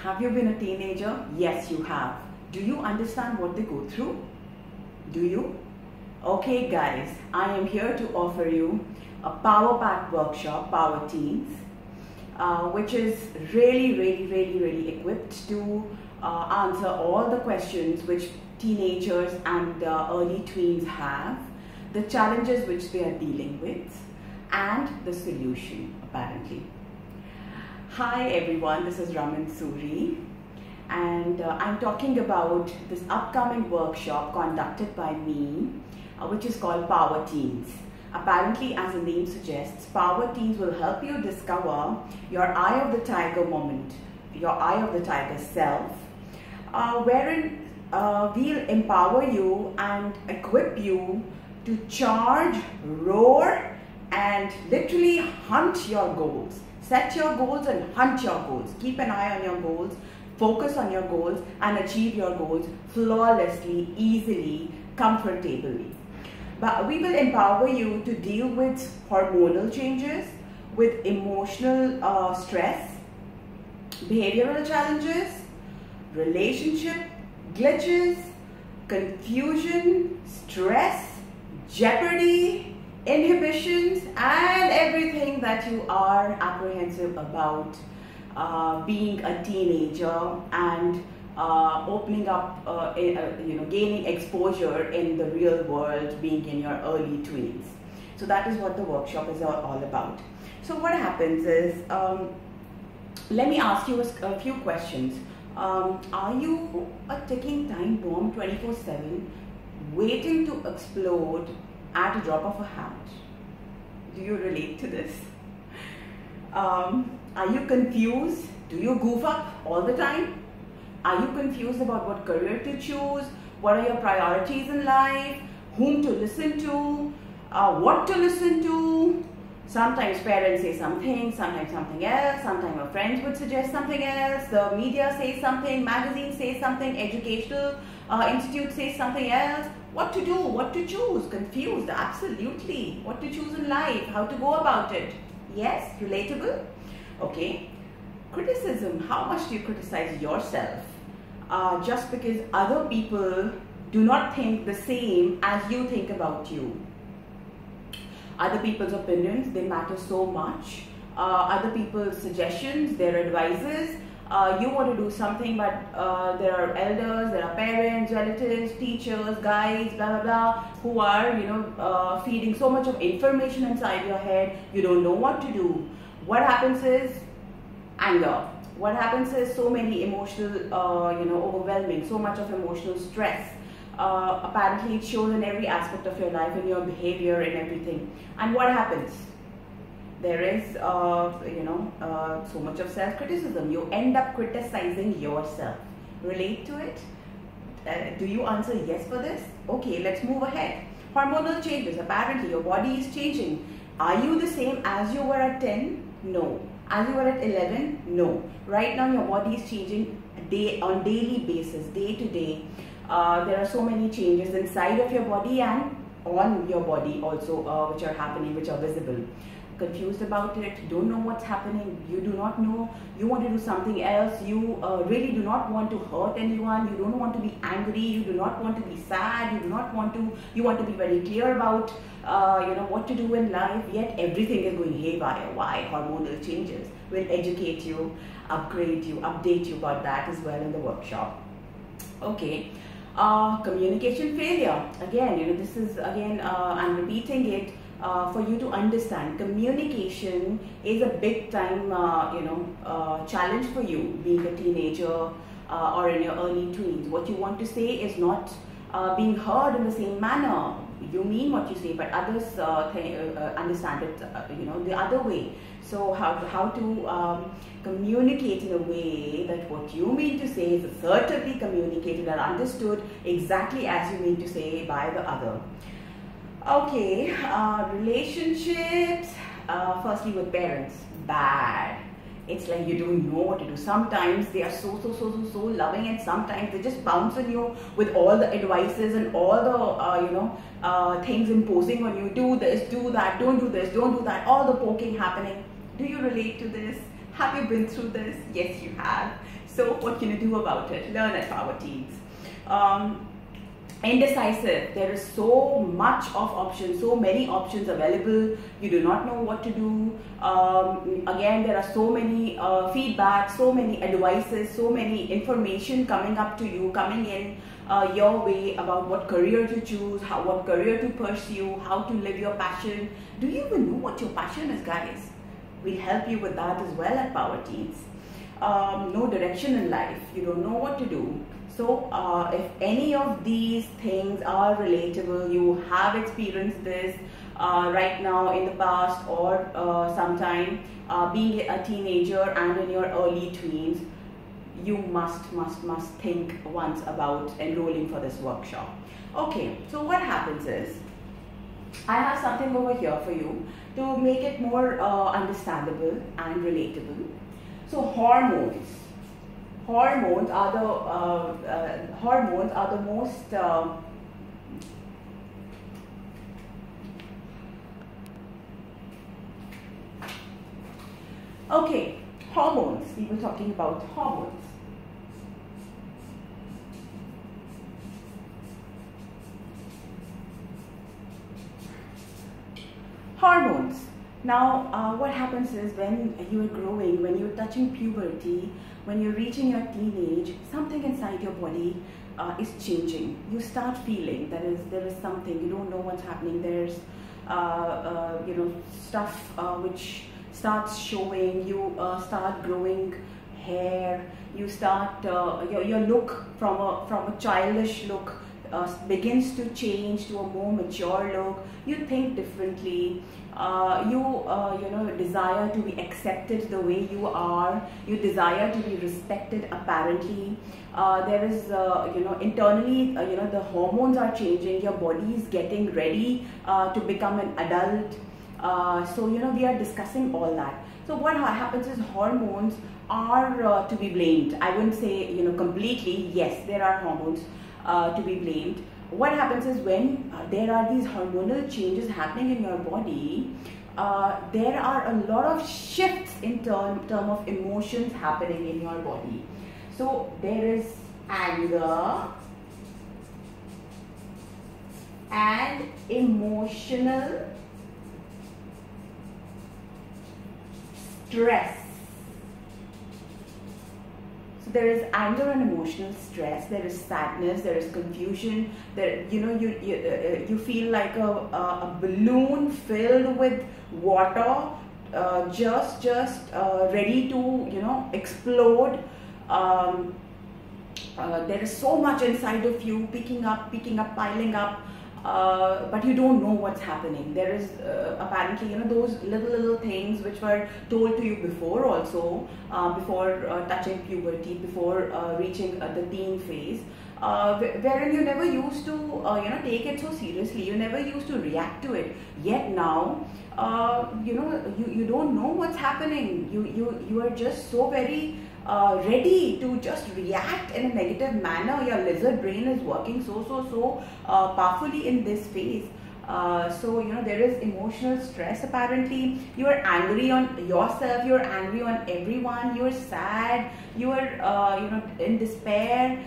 Have you been a teenager? Yes, you have. Do you understand what they go through? Do you? Okay guys, I am here to offer you a power-packed workshop, Power Teens, which is really equipped to answer all the questions which teenagers and early tweens have, the challenges which they are dealing with, and the solution apparently. Hi everyone, this is Raman, Suri, and I'm talking about this upcoming workshop conducted by me, which is called Power Teens. Apparently, as the name suggests, Power Teens will help you discover your eye of the tiger moment, your eye of the tiger self, wherein we'll empower you and equip you to charge, roar, and literally hunt your goals. Set your goals and hunt your goals. Keep an eye on your goals, focus on your goals, and achieve your goals flawlessly, easily, comfortably. But we will empower you to deal with hormonal changes, with emotional stress, behavioral challenges, relationship glitches, confusion, stress, jeopardy, inhibitions, and everything that you are apprehensive about being a teenager and opening up, gaining exposure in the real world, being in your early tweens. So that is what the workshop is all about. So what happens is, let me ask you a few questions. Are you a ticking time bomb 24/7, waiting to explode at a drop of a hat? Do you relate to this? Are you confused? Do you goof up all the time? Are you confused about what career to choose? What are your priorities in life? Whom to listen to? What to listen to? Sometimes parents say something, sometimes something else, sometimes your friends would suggest something else, the media says something, magazines say something, educational institute says something else. What to do, what to choose, confused, absolutely. What to choose in life, how to go about it. Yes, relatable? Okay. Criticism, how much do you criticize yourself just because other people do not think the same as you think about you? Other people's opinions, they matter so much. Other people's suggestions, their advices. You want to do something, but there are elders, there are parents, relatives, teachers, guides, blah blah blah, who are feeding so much of information inside your head. You don't know what to do. What happens is anger. What happens is so many emotional, overwhelming, so much of emotional stress. Apparently it shows in every aspect of your life, in your behavior and everything. And what happens? There is, so much of self-criticism. You end up criticizing yourself. Relate to it? Do you answer yes for this? Okay, let's move ahead. Hormonal changes. Apparently your body is changing. Are you the same as you were at 10? No. As you were at 11? No. Right now your body is changing on daily basis, day to day. There are so many changes inside of your body and on your body also, which are happening, which are visible. Confused about it, don't know what's happening, you do not know, you want to do something else, you really do not want to hurt anyone, you don't want to be angry, you do not want to be sad, you want to be very clear about what to do in life, yet everything is going haywire. Why? Hormonal changes. We'll educate you, upgrade you, update you about that as well in the workshop. Okay. Communication failure. Again, this is I'm repeating it for you to understand. Communication is a big time, challenge for you, being a teenager or in your early tweens. What you want to say is not being heard in the same manner. You mean what you say, but others understand it, the other way. So how to communicate in a way that what you mean to say is assertively communicated and understood exactly as you mean to say by the other. Okay, relationships, firstly with parents, bad. It's like you don't know what to do. Sometimes they are so loving, and sometimes they just bounce on you with all the advices and all the things imposing on you. Do this, do that, don't do this, don't do that. All the poking happening. Do you relate to this? Have you been through this? Yes, you have. So what can you do about it? Learn at Power Teens. Indecisive. There is so much of options, so many options available. You do not know what to do. Again, there are so many feedback, so many advices, so many information coming up to you, coming in your way about what career to choose, what career to pursue, how to live your passion. Do you even know what your passion is, guys? We'll help you with that as well at Power Teens. No direction in life. You don't know what to do. So if any of these things are relatable, you have experienced this right now, in the past, or sometime being a teenager and in your early tweens, you must think once about enrolling for this workshop. Okay, so what happens is, I have something over here for you to make it more understandable and relatable. So hormones. Hormones are the most okay, hormones. We were talking about hormones. Hormones. Now, what happens is, when you are growing, when you're touching puberty, when you're reaching your teenage, something inside your body is changing. You start feeling there is something, you don't know what's happening. There's stuff which starts showing. You start growing hair. You start your look from a childish look begins to change to a more mature look. You think differently. You desire to be accepted the way you are. You desire to be respected. Apparently, there is internally the hormones are changing. Your body is getting ready to become an adult. So we are discussing all that. So what happens is, hormones are to be blamed. I wouldn't say completely. Yes, there are hormones to be blamed. What happens is, when there are these hormonal changes happening in your body, there are a lot of shifts in term of emotions happening in your body. So there is anger and emotional stress. There is anger and emotional stress. There is sadness. There is confusion. There, you feel like a balloon filled with water, just ready to explode. There is so much inside of you, picking up, piling up. But you don't know what's happening. There is apparently those little things which were told to you before also, before touching puberty, before reaching the teen phase, wherein you never used to take it so seriously. You never used to react to it. Yet now you don't know what's happening. You are just so very ready to just react in a negative manner. Your lizard brain is working so powerfully in this phase. So there is emotional stress. Apparently, you are angry on yourself. You are angry on everyone. You are sad. You are in despair.